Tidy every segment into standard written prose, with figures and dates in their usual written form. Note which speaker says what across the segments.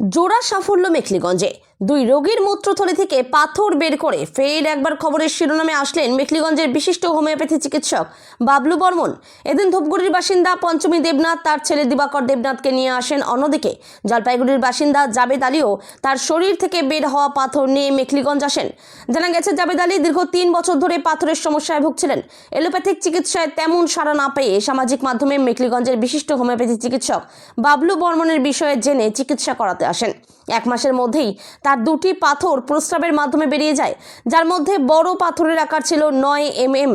Speaker 1: জোড়া সাফল্য মেখলিগঞ্জে দুই রোগীর মূত্রথলি থেকে পাথর বের করে ফের একবার খবরের শিরোনামে আসলেন মেখলিগঞ্জের বিশিষ্ট হোমিওপ্যাথি চিকিৎসক বাবলু বর্মন। এদিন ধূপগুড়ির বাসিন্দা পঞ্চমী দেবনাথ তার ছেলে দিবাকর দেবনাথকে নিয়ে আসেন। অন্যদিকে জলপাইগুড়ির বাসিন্দা জাবেদ আলীও তার শরীর থেকে বের হওয়া পাথর নিয়ে মেখলিগঞ্জ আসেন। জানা গেছে জাবেদ আলী দীর্ঘ 3 বছর ধরে পাথরের সমস্যায় ভুগছিলেন। এলোপ্যাথিক চিকিৎসায় তেমন সাড়া না পেয়ে সামাজিক মাধ্যমে মেখলিগঞ্জের বিশিষ্ট হোমিওপ্যাথি চিকিৎসক বাবলু বর্মনের বিষয়ে জেনে চিকিৎসা করাতে আসেন। 1 মাসের মধ্যেই তার 2টি পাথর প্রস্রাবের মাধ্যমে বেরিয়ে যায়, যার মধ্যে বড় পাথরের আকার ছিল 9 mm।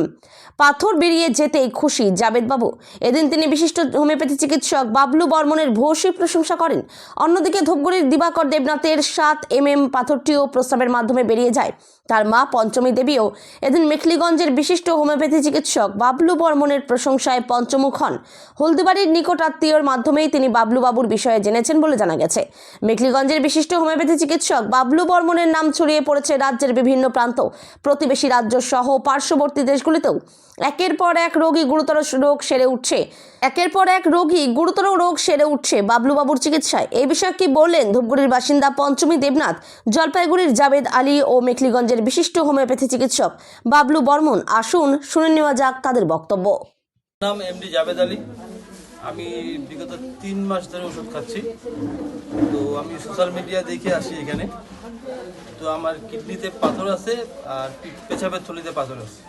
Speaker 1: পাথর বেরিয়ে যেতেই খুশি জাবেদ বাবু। এদিন তিনি বিশিষ্ট হোমিওপ্যাথি চিকিৎসক বাবলু বর্মনের ভূয়সী প্রশংসা করেন। অন্যদিকে ধূপগুড়ির দিবাকর দেবনাথের 7 mm পাথরটিও প্রস্রাবের মাধ্যমে বেরিয়ে যায়। তার মা পঞ্চমী দেবীও এদিন মেখলিগঞ্জের বিশিষ্ট হোমিওপ্যাথি চিকিৎসক বাবলু বর্মনের প্রশংসায় পঞ্চমুখ হন। হলদিবাড়ির নিকট আত্মীয়র মাধ্যমেই তিনি বাবলু বাবুর বিষয়ে জেনেছেন বলে জানা গেছে। মেখলিগঞ্জের বিশিষ্ট হোমিওপ্যাথি চিকিৎসক বাবলু বর্মনের নাম ছড়িয়ে পড়েছে রাজ্যের বিভিন্ন প্রান্ত, প্রতিবেশী রাজ্য সহ পার্শ্ববর্তী দেশগুলিতেও। একের পর এক রোগী গুরুতর রোগ সেরে উঠছে বাবলু বাবুর চিকিৎসায়। এই বিষয়ে কি বললেন ধূপগুড়ির বাসিন্দা পঞ্চমী দেবনাথ, জলপাইগুড়ির জাবেদ আলী ও মেখলিগঞ্জের বিশিষ্ট হোমিওপ্যাথি চিকিৎসক বাবলু বর্মন? আসুন শুনে নেওয়া যাক তাদের বক্তব্য।
Speaker 2: নাম এমডি জাবেদ আলী। আমি বিগত 3 মাস ধরে ওষুধ খাচ্ছি। তো আমি সোশ্যাল মিডিয়া দেখে আসি এখানে। তো আমার কিডনিতে পাথর আছে আর পেছাবের থলিতে পাথর আছে।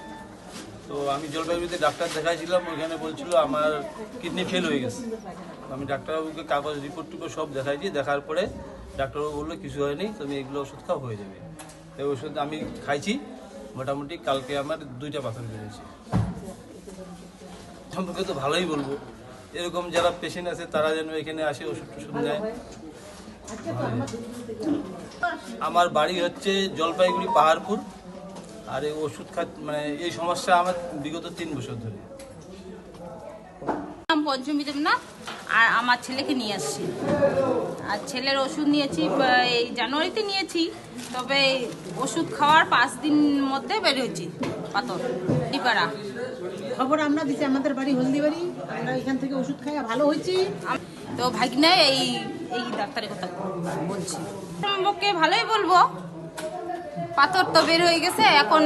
Speaker 2: তো আমি জলপাইগুড়িতে ডাক্তার দেখাইছিলাম, ওইখানে বলছিল আমার কিডনি ফেল হয়ে গেছে। আমি ডাক্তারবাবুকে কাগজ রিপোর্ট সব দেখাইছি। দেখার পরে ডাক্তারবাবু বললো কিছু হয়নি, তুমি এগুলো ওষুধ খাও, হয়ে যাবে। এই ওষুধ আমি খাইছি, মোটামুটি কালকে আমার 2টা পাথর বেরিয়েছে। সম্পর্কে তো ভালোই বলবো, এরকম যারা পেশেন্ট আছে তারা যেন এখানে আসে ওষুধ টষুধ নেয়। আমার বাড়ি হচ্ছে জলপাইগুড়ি পাহাড়পুর। আর এই ওষুধ এই সমস্যা আমার বিগত 3 বছর ধরে।
Speaker 3: নাম পঞ্চমী দেবনাথ, আর আমার ছেলেকে নিয়ে আসছি। আর ছেলের ওষুধ নিয়েছি এই জানুয়ারিতে নিয়েছি, তবে ওষুধ খাওয়ার 5 দিন মধ্যে বের হয়েছি পাথর ডিপাড়া।
Speaker 4: খবর আমরা দিচ্ছি, আমাদের বাড়ি হলদিবাড়ি, আমরা এখান থেকে ওষুধ খাই ভালো হয়েছি।
Speaker 3: তো ভাগ্নে এই ডাক্তারের কথা বলছি, সম্পর্কে ভালোই বলবো। পাথর তো বের হয়ে গেছে, এখন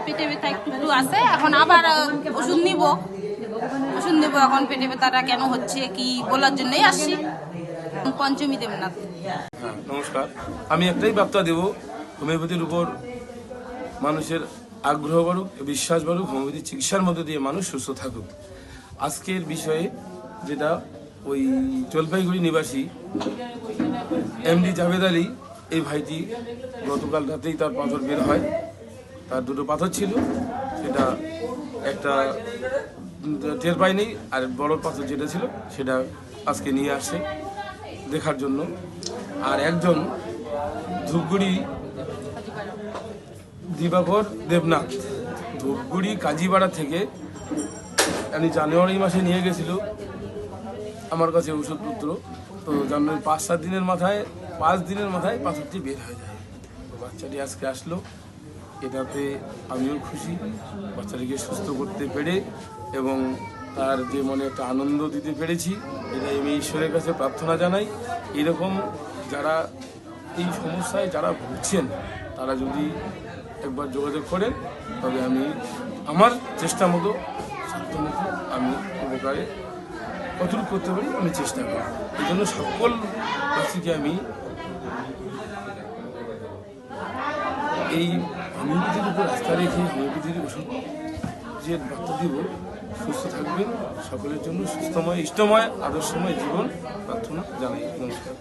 Speaker 3: পেটে ব্যথা একটু আছে, এখন আবার ওষুধ নিব এখন পেটে ব্যথাটা কেন হচ্ছে কি বলার জন্যই আসছি। পঞ্চমী দেবনাথ।
Speaker 5: নমস্কার, আমি একটাই বার্তা দেব, হোমিওপ্যাথির উপর মানুষের আগ্রহ বাড়ুক, বিশ্বাস বাড়ুক, হোমিওপ্যাথি চিকিৎসার মধ্যে দিয়ে মানুষ সুস্থ থাকুক। আজকের বিষয়ে যেটা ওই জলপাইগুড়ি নিবাসী এমডি জাবেদ আলী, এই ভাইটি গতকাল রাতেই তার পাথর বের হয়। তার 2টো পাথর ছিল, সেটা একটা টের পায়নি, আর বড় পাথর যেটা ছিল সেটা আজকে নিয়ে আসে দেখার জন্য। আর একজন ধূপগুড়ি দিবাকর দেবনাথ, ধূপগুড়ি কাজীপাড়া থেকে আমি জানুয়ারি মাসে নিয়ে গেছিল আমার কাছে ওষুধপত্র। তো জানুয়ারি 5 দিনের মাথায় পাথরটি বের হয়ে যায়। তো বাচ্চাটি আজকে আসলো, এটাতে আমিও খুশি, বাচ্চাটিকে সুস্থ করতে পেরে এবং তার যে মনে একটা আনন্দ দিতে পেরেছি, এটা আমি ঈশ্বরের কাছে প্রার্থনা জানাই। এরকম যারা এই সমস্যায় যারা ভুগছেন, তারা যদি একবার যোগাযোগ করেন, তবে আমি আমার চেষ্টা মতো সাধ্যমতো আমি উপকারে কতটুকু করতে পারি আমি চেষ্টা করি। এই জন্য সকল ব্যক্তিকে আমি এই হোমিওপ্যাথির উপর আস্থা রেখে হোমিওপ্যাথির ওষুধ যে বার্তা দিব, সুস্থ থাকবেন, সকলের জন্য সুস্থময়, ইষ্টময়, আদর্শময় জীবন প্রার্থনা জানাই। নমস্কার।